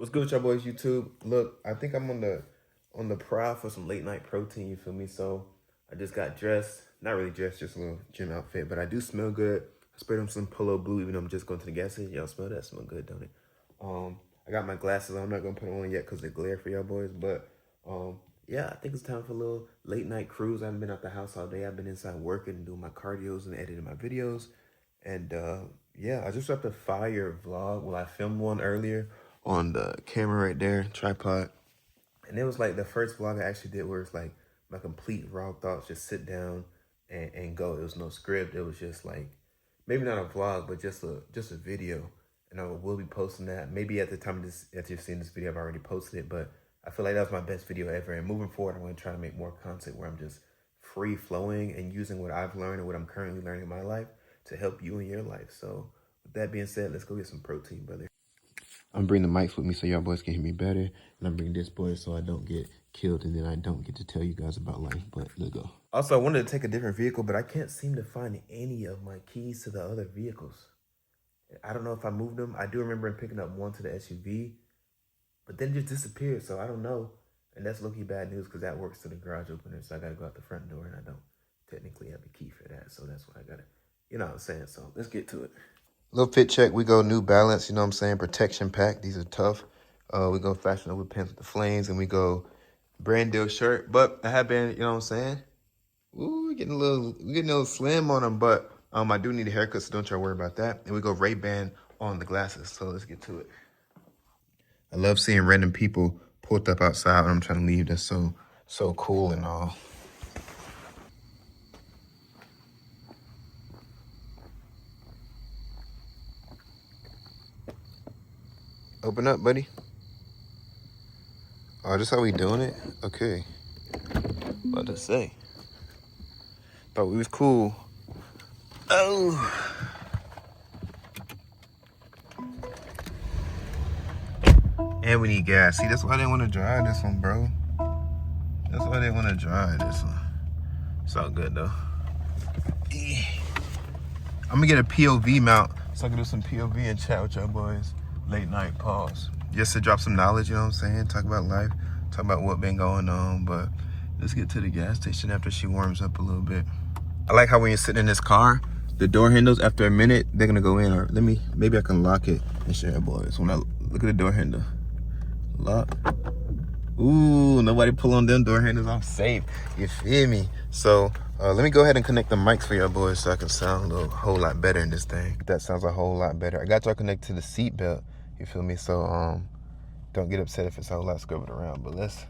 What's good with y'all boys YouTube? Look, I think I'm on the prowl for some late night protein, you feel me? So I just got dressed. Not really dressed, just a little gym outfit, but I do smell good. I sprayed on some Polo Blue even though I'm just going to the gas station. Y'all smell that? Smell good, don't it? I got my glasses on. I'm not gonna put them on yet because they glare for y'all boys, but yeah, I think it's time for a little late night cruise. I haven't been out the house all day. I've been inside working and doing my cardios and editing my videos. And yeah, I just dropped a fire vlog. Well, I filmed one earlier on the camera right there, tripod. And it was like the first vlog I actually did where it's like my complete raw thoughts, just sit down and go. There was no script. It was just like, maybe not a vlog, but just a video. And I will be posting that. Maybe at the time that you're seeing this video, I've already posted it, but I feel like that was my best video ever. And moving forward, I'm going to try to make more content where I'm just free flowing and using what I've learned and what I'm currently learning in my life to help you in your life. So with that being said, let's go get some protein, brother. I'm bringing the mics with me so y'all boys can hear me better. And I'm bringing this boy so I don't get killed and then I don't get to tell you guys about life. But let's go. Also, I wanted to take a different vehicle, but I can't seem to find any of my keys to the other vehicles. I don't know if I moved them. I do remember picking up one to the SUV, but then it just disappeared. So I don't know. And that's low-key bad news because that works to the garage opener. So I got to go out the front door and I don't technically have a key for that. So that's what I got to, you know what I'm saying? So let's get to it. Little fit check. We go New Balance, you know what I'm saying? Protection pack. These are tough. We go Fashion Over Pants with the Flames, and we go brand deal shirt. But I have been, you know what I'm saying? Ooh, we're getting a little slim on them, but I do need a haircut, so don't y'all worry about that. And we go Ray-Ban on the glasses. So let's get to it. I love seeing random people pulled up outside when I'm trying to leave. That's so cool and all. Open up, buddy. Oh, this how we doing it? Okay. About to say. Thought we was cool. Oh. And we need gas. See, that's why I didn't want to drive this one, bro. That's why I didn't want to drive this one. It's all good, though. I'm going to get a POV mount so I can do some POV and chat with y'all boys. Late night pause. Just to drop some knowledge, you know what I'm saying? Talk about life. Talk about what been going on. But let's get to the gas station after she warms up a little bit. I like how when you're sitting in this car, the door handles, after a minute, they're going to go in. Or maybe I can lock it and show you boys. When I look at the door handle. Lock. Ooh, nobody pull on them door handles. I'm safe. You feel me? So let me go ahead and connect the mics for y'all boys so I can sound a whole lot better in this thing. That sounds a whole lot better. I got y'all connected to the seat belt. You feel me? So don't get upset if it's a whole lot scrubbing around. But let's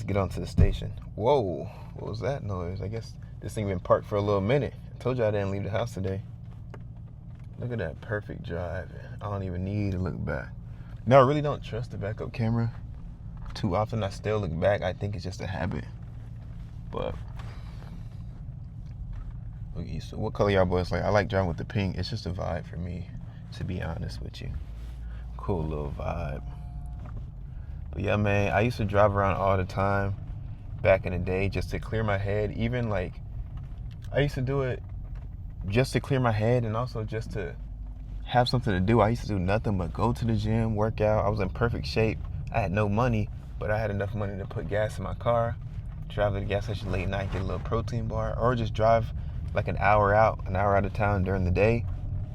get on to the station. Whoa, what was that noise? I guess this thing been parked for a little minute. I told you I didn't leave the house today. Look at that perfect drive. I don't even need to look back. No, I really don't trust the backup camera too often. I still look back. I think it's just a habit. But so what color y'all boys like? I like driving with the pink. It's just a vibe for me, to be honest with you. Cool little vibe. But yeah, man, I used to drive around all the time back in the day just to clear my head. Even like, I used to do it just to clear my head and also just to have something to do. I used to do nothing but go to the gym, work out. I was in perfect shape. I had no money, but I had enough money to put gas in my car, drive to the gas station late night, get a little protein bar, or just drive like an hour out of town during the day.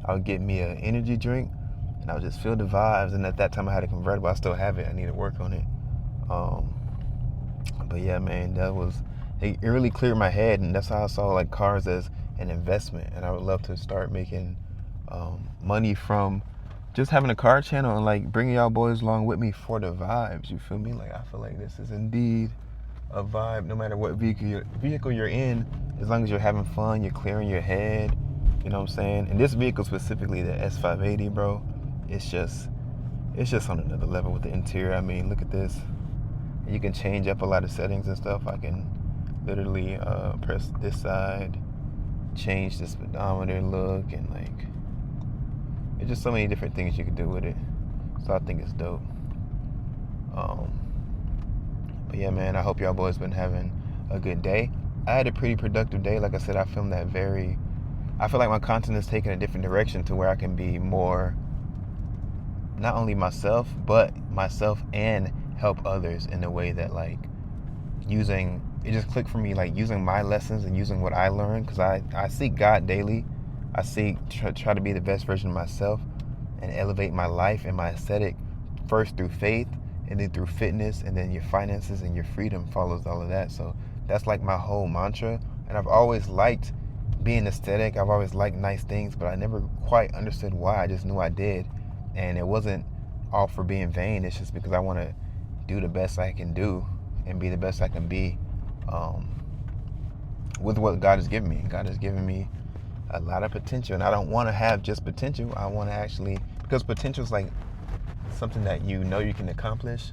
I would get me an energy drink and I would just feel the vibes. And at that time I had a convertible. I still have it. I need to work on it. But yeah, man, it really cleared my head, and that's how I saw like cars as an investment. And I would love to start making money from just having a car channel and like bringing y'all boys along with me for the vibes. You feel me? Like, I feel like this is indeed a vibe. No matter what vehicle you're in, as long as you're having fun, you're clearing your head. You know what I'm saying? And this vehicle specifically, the S580, bro, it's just on another level with the interior. I mean, look at this. You can change up a lot of settings and stuff. I can literally press this side, change the speedometer look, and like, there's just so many different things you can do with it. So I think it's dope. But yeah, man, I hope y'all boys been having a good day. I had a pretty productive day. Like I said, I filmed that I feel like my content is taking a different direction to where I can be more not only myself, but myself and help others in a way that like using, it just clicked for me, like using my lessons and using what I learned, because I seek God daily. I seek try to be the best version of myself and elevate my life and my aesthetic first through faith and then through fitness, and then your finances and your freedom follows all of that. So that's like my whole mantra. And I've always liked being aesthetic. I've always liked nice things, but I never quite understood why. I just knew I did. And it wasn't all for being vain. It's just because I want to do the best I can do and be the best I can be with what God has given me. God has given me a lot of potential, and I don't want to have just potential. I want to actually, because potential is like something that you know you can accomplish,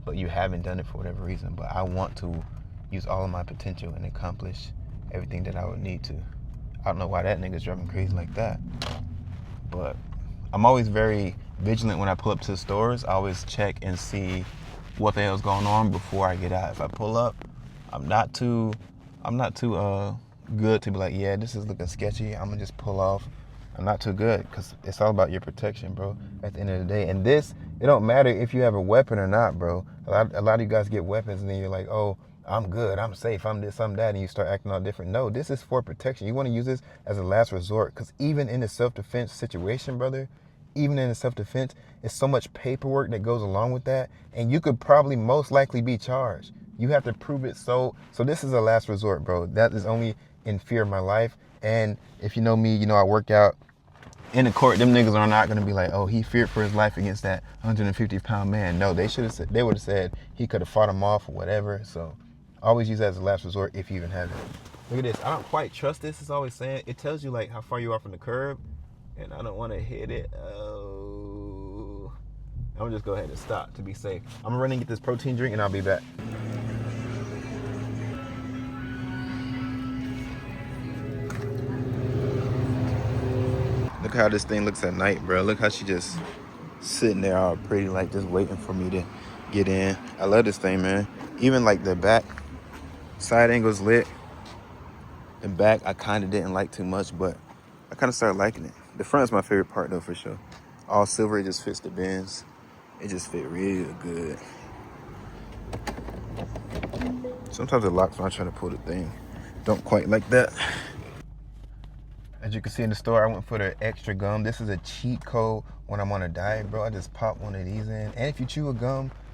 but you haven't done it for whatever reason. But I want to use all of my potential and accomplish everything that I would need to. I don't know why that nigga's driving crazy like that, but I'm always very vigilant when I pull up to the stores. I always check and see what the hell's going on before I get out. If I pull up, I'm not too good to be like, yeah, this is looking sketchy, I'm gonna just pull off. I'm not too good, because it's all about your protection, bro, at the end of the day. And this, it don't matter if you have a weapon or not, bro. A lot of you guys get weapons and then you're like, oh, I'm good, I'm safe, I'm this, I'm that, and you start acting all different. No, this is for protection. You want to use this as a last resort, because even in a self-defense situation, brother, even in a self-defense, it's so much paperwork that goes along with that, and you could probably most likely be charged. You have to prove it. So this is a last resort, bro. That is only in fear of my life. And if you know me, you know I work out. In the court, them niggas are not gonna be like, oh, he feared for his life against that 150-pound man. No, they would have said he could have fought him off or whatever. So always use that as a last resort if you even have it. Look at this. I don't quite trust this. It's always saying, it tells you like how far you are from the curb, and I don't want to hit it. Oh, I'm gonna just go ahead and stop to be safe. I'm gonna run and get this protein drink and I'll be back. Look how this thing looks at night, bro. Look how she just sitting there all pretty, like just waiting for me to get in. I love this thing, man. Even like the back side angle's lit. The back I kind of didn't like too much, but I kind of started liking it. The front's my favorite part though, for sure. All silver, it just fits the Benz. It just fit real good. Sometimes it locks when I try to pull the thing. Don't quite like that. As you can see in the store, I went for the extra gum. This is a cheat code when I'm on a diet, bro. I just pop one of these in. And if you chew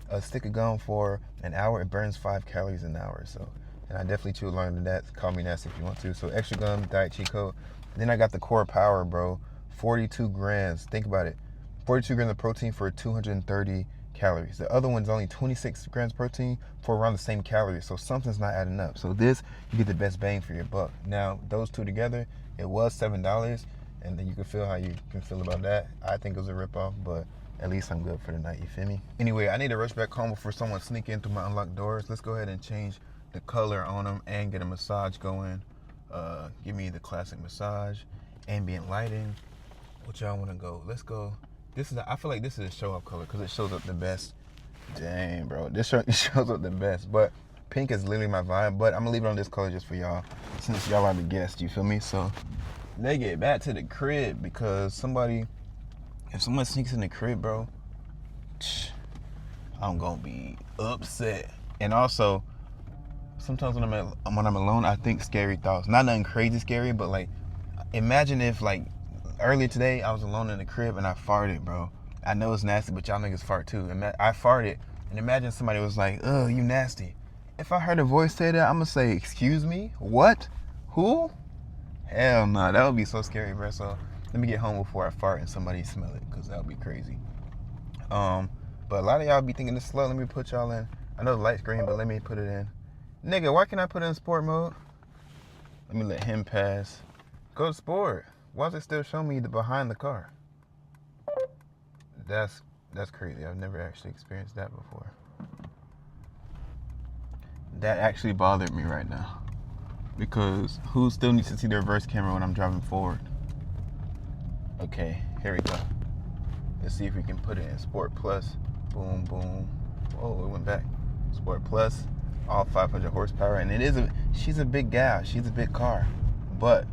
a stick of gum for an hour, it burns 5 calories an hour. So, and I definitely chew longer than that. Call me nasty if you want to. So extra gum, diet cheat code. Then I got the core power, bro. 42 grams. Think about it. 42 grams of protein for 230 calories. The other one's only 26 grams protein for around the same calories. So something's not adding up. So this, you get the best bang for your buck. Now, those two together, it was $7, and then you can feel how you can feel about that. I think it was a ripoff, but at least I'm good for the night, you feel me? Anyway, I need to rush back home before someone sneak in through my unlocked doors. Let's go ahead and change the color on them and get a massage going. Give me the classic massage, ambient lighting. What y'all wanna go? Let's go. I feel like this is a show-off color because it shows up the best. Dang, bro, this shows up the best. But pink is literally my vibe, but I'm gonna leave it on this color just for y'all, since y'all are the guests, you feel me? So they get back to the crib, because if someone sneaks in the crib, bro, I'm gonna be upset. And also, sometimes when I'm alone, I think scary thoughts. Not nothing crazy scary, but like, imagine if like earlier today I was alone in the crib and I farted, bro. I know it's nasty, but y'all niggas fart too. I farted, and imagine somebody was like, ugh, you nasty. If I heard a voice say that, I'm gonna say, excuse me? What? Who? Hell no, that would be so scary, bro. So let me get home before I fart and somebody smell it, because that would be crazy. But a lot of y'all be thinking it's slow. Let me put y'all in. I know the light's green, but let me put it in. Nigga, why can't I put it in sport mode? Let me let him pass. Go to sport. Why is it still showing me the behind the car? That's crazy. I've never actually experienced that before. That actually bothered me right now, because who still needs to see the reverse camera when I'm driving forward? Okay, here we go. Let's see if we can put it in Sport Plus. Boom, boom. Oh, it went back. Sport Plus, all 500 horsepower, and she's a big gal. She's a big car, but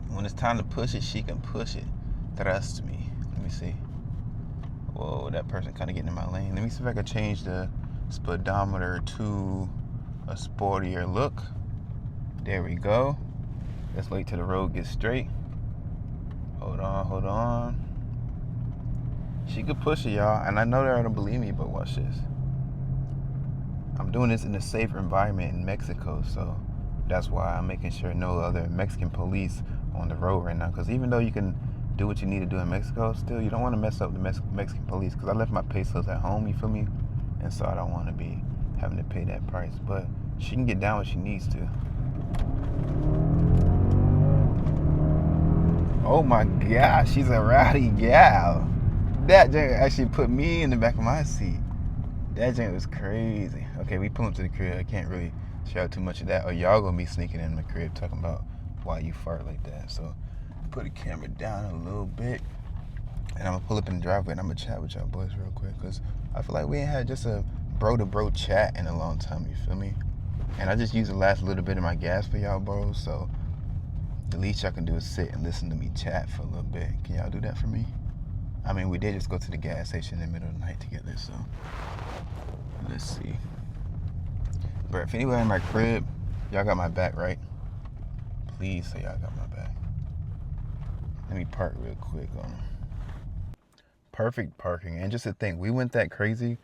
when it's time to push it, she can push it. Trust me. Let me see. Whoa, that person kind of getting in my lane. Let me see if I can change the speedometer to a sportier look. There we go. Let's wait till the road gets straight. Hold on. She could push it, y'all. And I know they're gonna believe me, but watch this. I'm doing this in a safe environment in Mexico, so that's why I'm making sure no other Mexican police on the road right now. Because even though you can do what you need to do in Mexico, still you don't want to mess up the Mexican police. Because I left my pesos at home, you feel me? And so I don't want to be having to pay that price. But she can get down when she needs to. Oh my gosh, she's a rowdy gal. That joint actually put me in the back of my seat. That joint was crazy. Okay, we pull up to the crib. I can't really show too much of that, or y'all gonna be sneaking in the crib talking about why you fart like that. So put the camera down a little bit, and I'm gonna pull up in the driveway and I'm gonna chat with y'all boys real quick, because I feel like we ain't had just a bro to bro chat in a long time, you feel me? And I just used the last little bit of my gas for y'all bros, so the least y'all can do is sit and listen to me chat for a little bit. Can y'all do that for me? I mean, we did just go to the gas station in the middle of the night together, so let's see. But if anywhere in my crib, y'all got my back, right? Please say y'all got my back. Let me park real quick on them. Perfect parking. And just to think, we went that crazy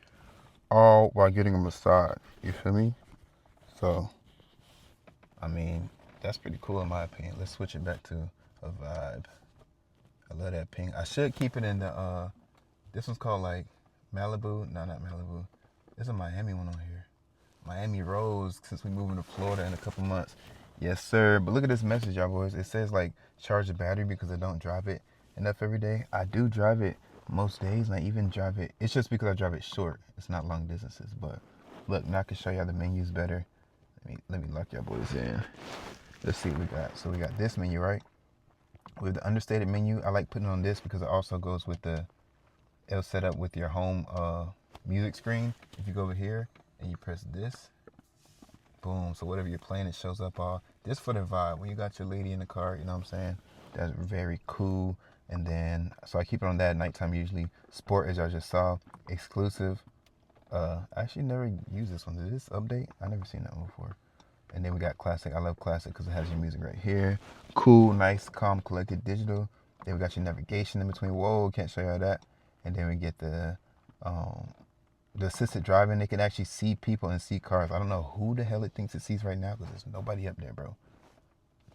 all while getting a massage. You feel me? So, I mean, that's pretty cool in my opinion. Let's switch it back to a vibe. I love that pink. I should keep it in the, this one's called like Malibu. No, not Malibu. There's a Miami one on here. Miami Rose, since we moving to Florida in a couple months. Yes, sir. But look at this message, y'all boys. It says like charge the battery because I don't drive it enough every day. I do drive it most days, and I even drive it. It's just because I drive it short. It's not long distances. But look, now I can show y'all the menus better. Let me lock y'all boys in. Let's see what we got. So we got this menu, right? With the understated menu, I like putting on this because it also goes with the, it'll set up with your home music screen. If you go over here and you press this, boom. So whatever you're playing, it shows up all. Just for the vibe. When you got your lady in the car, you know what I'm saying? That's very cool. And then, so I keep it on that at nighttime usually. Sport, as y'all just saw. Exclusive. I actually never used this one. Did this update? I never seen that one before. And then we got classic. I love classic because it has your music right here. Cool, nice, calm, collected, digital. Then we got your navigation in between. Whoa, can't show y'all that. And then we get the assisted driving. They can actually see people and see cars. I don't know who the hell it thinks it sees right now because there's nobody up there, bro.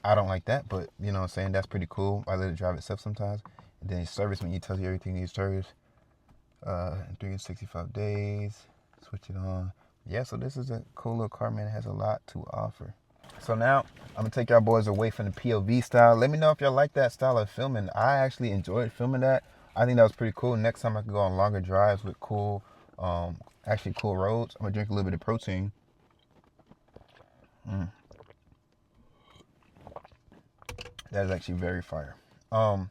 I don't like that, but you know what I'm saying? That's pretty cool. I let it drive itself sometimes. And then service menu tells you everything needs service. 365 days. Switch it on. Yeah, so this is a cool little car, man. It has a lot to offer. So now, I'm going to take y'all boys away from the POV style. Let me know if y'all like that style of filming. I actually enjoyed filming that. I think that was pretty cool. Next time I can go on longer drives with cool, actually cool roads. I'm going to drink a little bit of protein. That is actually very fire. But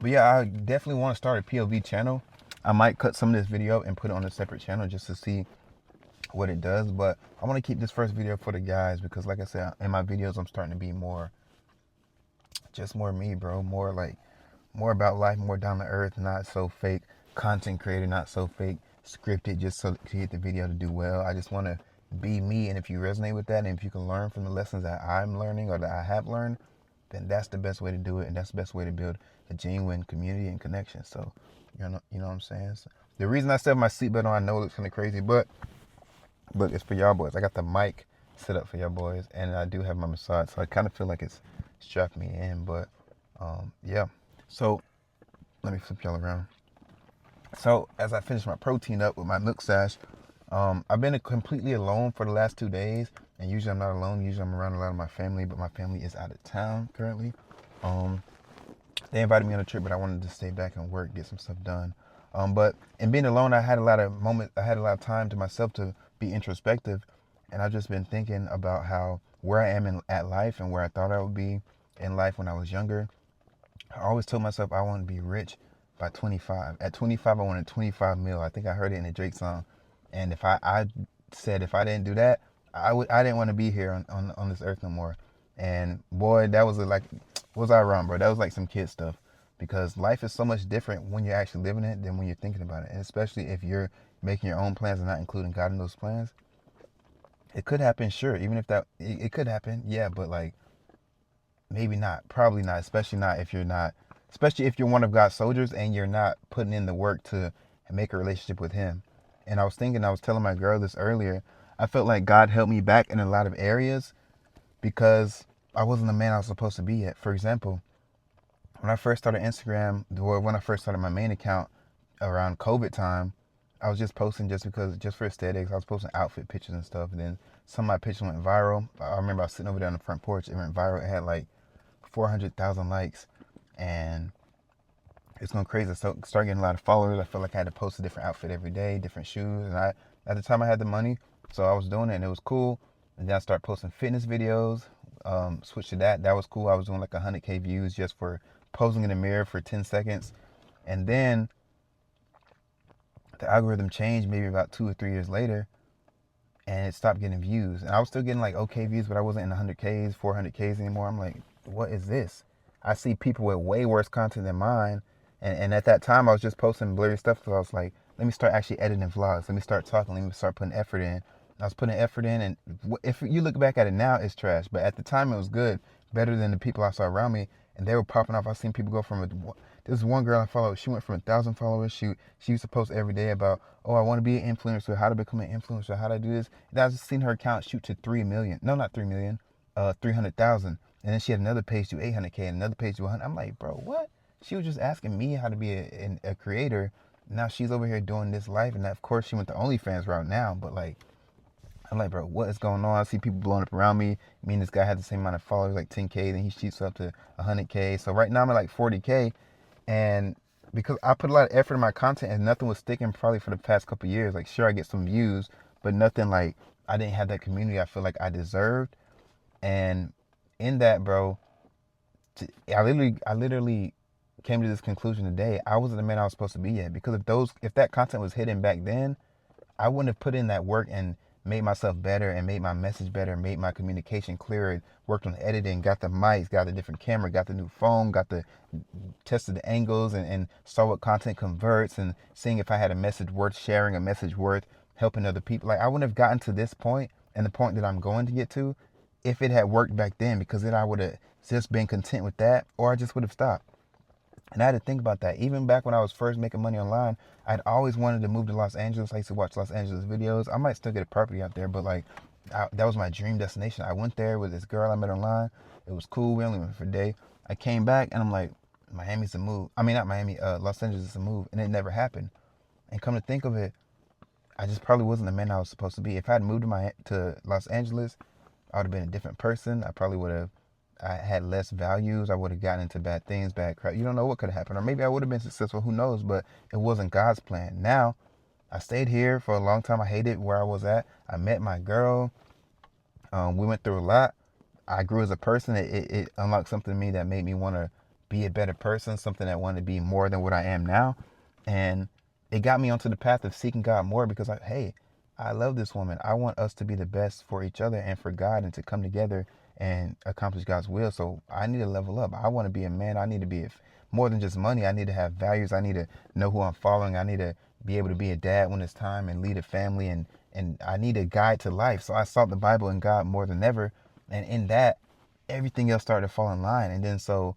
yeah, I definitely want to start a POV channel. I might cut some of this video up and put it on a separate channel just to see what it does, but I want to keep this first video for the guys because like I said, in my videos I'm starting to be more me, bro. More about life, more down to earth, not so fake content creator, not so fake scripted just so to get the video to do well. I just want to be me, and if you resonate with that and if you can learn from the lessons that I'm learning or that I have learned, then that's the best way to do it, and that's the best way to build a genuine community and connection. So you know what I'm saying? So, the reason I set my seatbelt on, I know it looks kind of crazy, but it's for y'all boys. I got the mic set up for y'all boys, and I do have my massage, so I kind of feel like it's strapped me in, but yeah. So let me flip y'all around. So as I finish my protein up with my milk sash, I've been completely alone for the last 2 days, and usually I'm not alone. Usually I'm around a lot of my family, but my family is out of town currently. They invited me on a trip, but I wanted to stay back and work, get some stuff done. But in being alone, I had a lot of time to myself to be introspective, and I've just been thinking about how where I am at life and where I thought I would be in life when I was younger. I always told myself I want to be rich by 25. At 25, I wanted 25 mil. I think I heard it in a Drake song, and if I said if I didn't do that, I didn't want to be here on this earth no more. And boy, that was like, was I wrong, bro? That was like some kid stuff. because life is so much different when you're actually living it than when you're thinking about it. And especially if you're making your own plans and not including God in those plans. It could happen, sure. Even if it could happen, yeah, but like maybe not, probably not, especially if you're one of God's soldiers and you're not putting in the work to make a relationship with Him. And I was telling my girl this earlier. I felt like God helped me back in a lot of areas because I wasn't the man I was supposed to be yet. For example, when I first started Instagram, or when I first started my main account around COVID time, I was just posting just for aesthetics. I was posting outfit pictures and stuff. And then some of my pictures went viral. I remember I was sitting over there on the front porch. It went viral. It had like 400,000 likes, and it's going crazy. So started getting a lot of followers. I felt like I had to post a different outfit every day, different shoes. And at the time I had the money, so I was doing it and it was cool. And then I started posting fitness videos. Switched to that. That was cool. I was doing like 100K views just for posing in the mirror for 10 seconds. And then the algorithm changed maybe about 2 or 3 years later, and it stopped getting views. And I was still getting like okay views, but I wasn't in the 100Ks, 400Ks anymore. I'm like, what is this? I see people with way worse content than mine. And at that time, I was just posting blurry stuff because I was like, let me start actually editing vlogs. Let me start talking. Let me start putting effort in. I was putting effort in, and if you look back at it now, it's trash. But at the time, it was good, better than the people I saw around me, and they were popping off. I seen people go from this one girl I followed. She went from 1,000 followers. She used to post every day about, oh, I want to be an influencer, how to become an influencer, how to do this. And I just seen her account shoot to 3 million. No, not 3 million. 300,000. And then she had another page to 800K and another page to 100. I'm like, bro, what? She was just asking me how to be a creator. Now she's over here doing this life, and of course she went the OnlyFans route now. But like, I'm like, bro, what is going on? I see people blowing up around me. Me and this guy had the same amount of followers, like 10K. Then he shoots up to 100K. So right now I'm at like 40K, and because I put a lot of effort in my content and nothing was sticking probably for the past couple of years. Like, sure, I get some views, but nothing like I didn't have that community I feel like I deserved. And in that, bro, I literally came to this conclusion today. I wasn't the man I was supposed to be yet, because if that content was hidden back then, I wouldn't have put in that work and made myself better and made my message better, made my communication clearer, worked on editing, got the mics, got the different camera, got the new phone, got the tested the angles, and saw what content converts, and seeing if I had a message worth sharing, a message worth helping other people. Like, I wouldn't have gotten to this point and the point that I'm going to get to if it had worked back then, because then I would have just been content with that, or I just would have stopped. And I had to think about that. Even back when I was first making money online, I'd always wanted to move to Los Angeles. I used to watch Los Angeles videos. I might still get a property out there, but like, that was my dream destination. I went there with this girl I met online. It was cool. We only went for a day. I came back and I'm like, Miami's a move. I mean, not Miami, Los Angeles is a move. And it never happened. And come to think of it, I just probably wasn't the man I was supposed to be. If I had moved to Los Angeles, I would have been a different person. I probably would have I had less values. I would have gotten into bad things, bad crap. You don't know what could have happened. Or maybe I would have been successful. Who knows? But it wasn't God's plan. Now, I stayed here for a long time. I hated where I was at. I met my girl. We went through a lot. I grew as a person. It unlocked something in me that made me want to be a better person, something that wanted to be more than what I am now. And it got me onto the path of seeking God more, because hey, I love this woman. I want us to be the best for each other and for God, and to come together and accomplish God's will. So I need to level up. I want to be a man. I need to be more than just money. I need to have values. I need to know who I'm following. I need to be able to be a dad when it's time and lead a family, and I need a guide to life. So I sought the Bible and God more than ever. And in that, everything else started to fall in line. And then so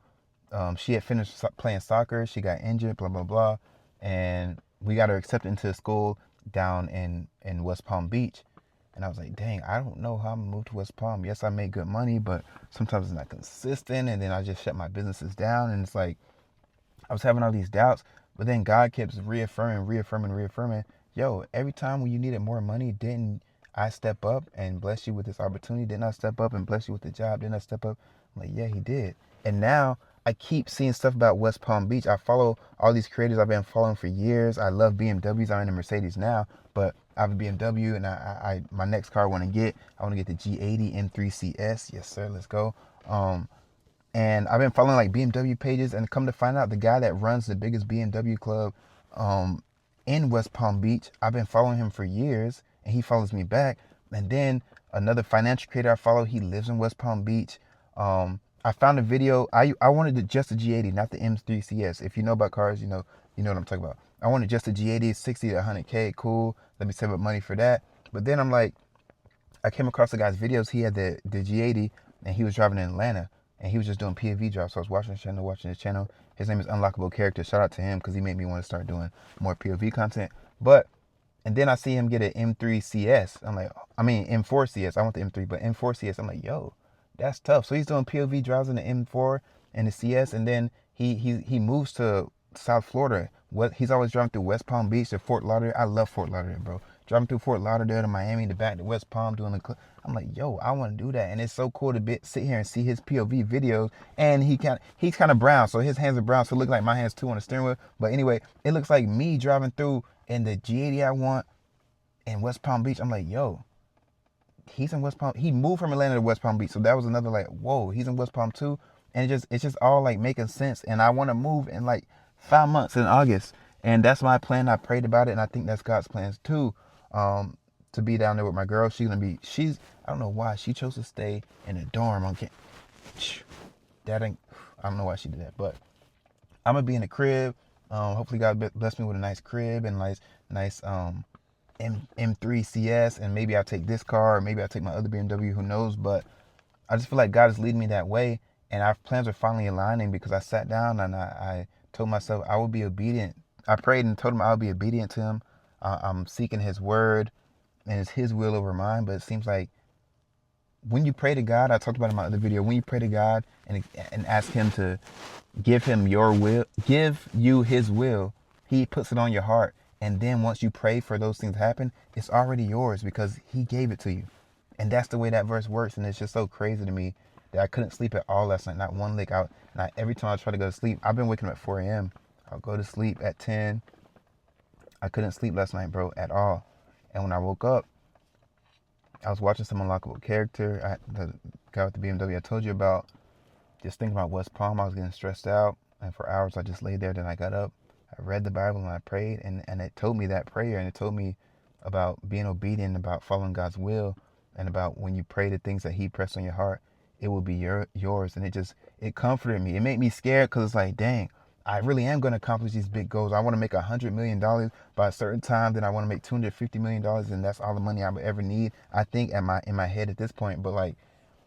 she had finished playing soccer. She got injured, blah, blah, blah. And we got her accepted into school down in West Palm Beach. And I was like, dang, I don't know how I'm gonna move to West Palm. Yes, I make good money, but sometimes it's not consistent. And then I just shut my businesses down. And it's like, I was having all these doubts, but then God kept reaffirming. Yo, every time when you needed more money, didn't I step up and bless you with this opportunity? Didn't I step up and bless you with the job? Didn't I step up? I'm like, yeah, he did. And now I keep seeing stuff about West Palm Beach. I follow all these creators I've been following for years. I love BMWs. I'm in a Mercedes now, but I have a BMW, and I my next car I want to get the G80 M3 CS. Yes, sir. Let's go. And I've been following like BMW pages, and come to find out, the guy that runs the biggest BMW club in West Palm Beach, I've been following him for years, and he follows me back. And then another financial creator I follow, he lives in West Palm Beach. I found a video. I wanted just the G80, not the M3 CS. If you know about cars, you know what I'm talking about. I wanted just the G80, 60 to 100K, cool. Let me save up money for that. But then I'm like, I came across the guy's videos. He had the G80 and he was driving in Atlanta and he was just doing POV drops. So I was watching his channel. His name is Unlockable Character. Shout out to him because he made me want to start doing more POV content. But and then I see him get an M3 CS. I'm like, I mean M4 CS. I want the M3, but M4 CS. I'm like, yo, that's tough. So he's doing POV drives in the M4 and the CS, and then he moves to South Florida. What he's always driving through West Palm Beach to Fort Lauderdale. I love Fort Lauderdale, bro. Driving through Fort Lauderdale to Miami to back to West Palm doing the. I'm like, yo, I want to do that, and it's so cool to sit here and see his POV videos. And he's kind of brown, so his hands are brown, so it looks like my hands too on the steering wheel. But anyway, it looks like me driving through in the G80 I want in West Palm Beach. I'm like, yo, he's in West Palm. He moved from Atlanta to West Palm Beach, so that was another like, whoa, he's in West Palm too. And it's just all like making sense. And I want to move in like 5 months in August, and that's my plan. I prayed about it, and I think that's God's plans too. To be down there with my girl. She's I don't know why she chose to stay in a dorm on that ain't I don't know why she did that, but I'm gonna be in the crib. Hopefully God bless me with a nice crib and nice M3 CS, and maybe I'll take this car, or maybe I'll take my other BMW, who knows. But I just feel like God is leading me that way, and our plans are finally aligning because I sat down and I told myself I would be obedient. I prayed and told him I would be obedient to him. I'm seeking his word, and it's his will over mine. But it seems like when you pray to God, I talked about it in my other video, when you pray to God and ask him to give him your will, give you his will, he puts it on your heart. And then once you pray for those things to happen, it's already yours because he gave it to you. And that's the way that verse works. And it's just so crazy to me that I couldn't sleep at all last night. Not one lick out. And every time I try to go to sleep, I've been waking up at 4 a.m. I'll go to sleep at 10. I couldn't sleep last night, bro, at all. And when I woke up, I was watching some Unlockable Character. The guy with the BMW I told you about. Just thinking about West Palm. I was getting stressed out. And for hours, I just laid there. Then I got up. I read the Bible and I prayed. And it told me that prayer. And it told me about being obedient, about following God's will. And about when you pray the things that he pressed on your heart, it will be yours. And it comforted me. It made me scared because it's like, dang, I really am going to accomplish these big goals. I want to make $100 million by a certain time. Then I want to make $250 million. And that's all the money I would ever need, I think, in my head at this point. But like,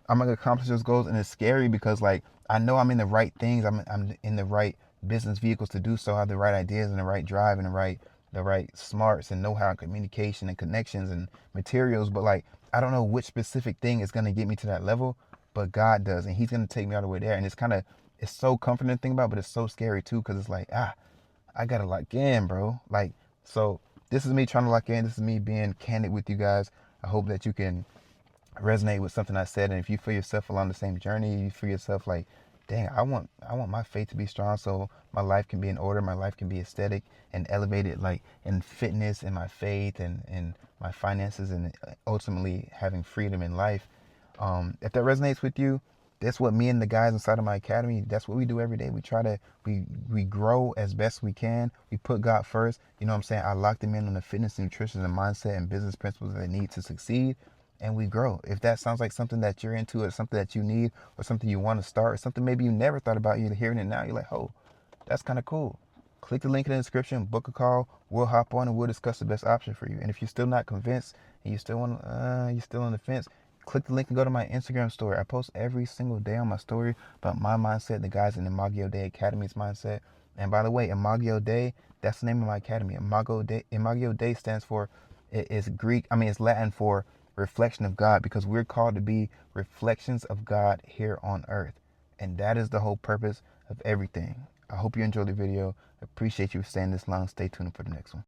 I'm going to accomplish those goals. And it's scary because like, I know I'm in the right things. I'm in the right business vehicles to do so. I have the right ideas and the right drive and the right smarts and know-how and communication and connections and materials. But like, I don't know which specific thing is going to get me to that level, but God does. And he's going to take me all the way there. And it's so comforting to think about, but it's so scary too. Cause it's like, I got to lock in, bro. Like, so this is me trying to lock in. This is me being candid with you guys. I hope that you can resonate with something I said. And if you feel yourself along the same journey, you feel yourself like, dang, I want my faith to be strong so my life can be in order, my life can be aesthetic and elevated, like in fitness and my faith and my finances and ultimately having freedom in life. If that resonates with you, that's what me and the guys inside of my academy, that's what we do every day. We grow as best we can. We put God first. You know what I'm saying? I lock them in on the fitness, nutrition, and mindset and business principles that they need to succeed. And we grow. If that sounds like something that you're into or something that you need or something you want to start or something maybe you never thought about, you're hearing it now, you're like, oh, that's kind of cool. Click the link in the description, book a call, we'll hop on and we'll discuss the best option for you. And if you're still not convinced and you're still on the fence, click the link and go to my Instagram story. I post every single day on my story about my mindset, the guys in Imago Dei Academy's mindset. And by the way, Imago Dei, that's the name of my academy. Imago Dei stands for, it's Latin for reflection of God, because we're called to be reflections of God here on earth. And that is the whole purpose of everything. I hope you enjoyed the video. Appreciate you staying this long. Stay tuned for the next one.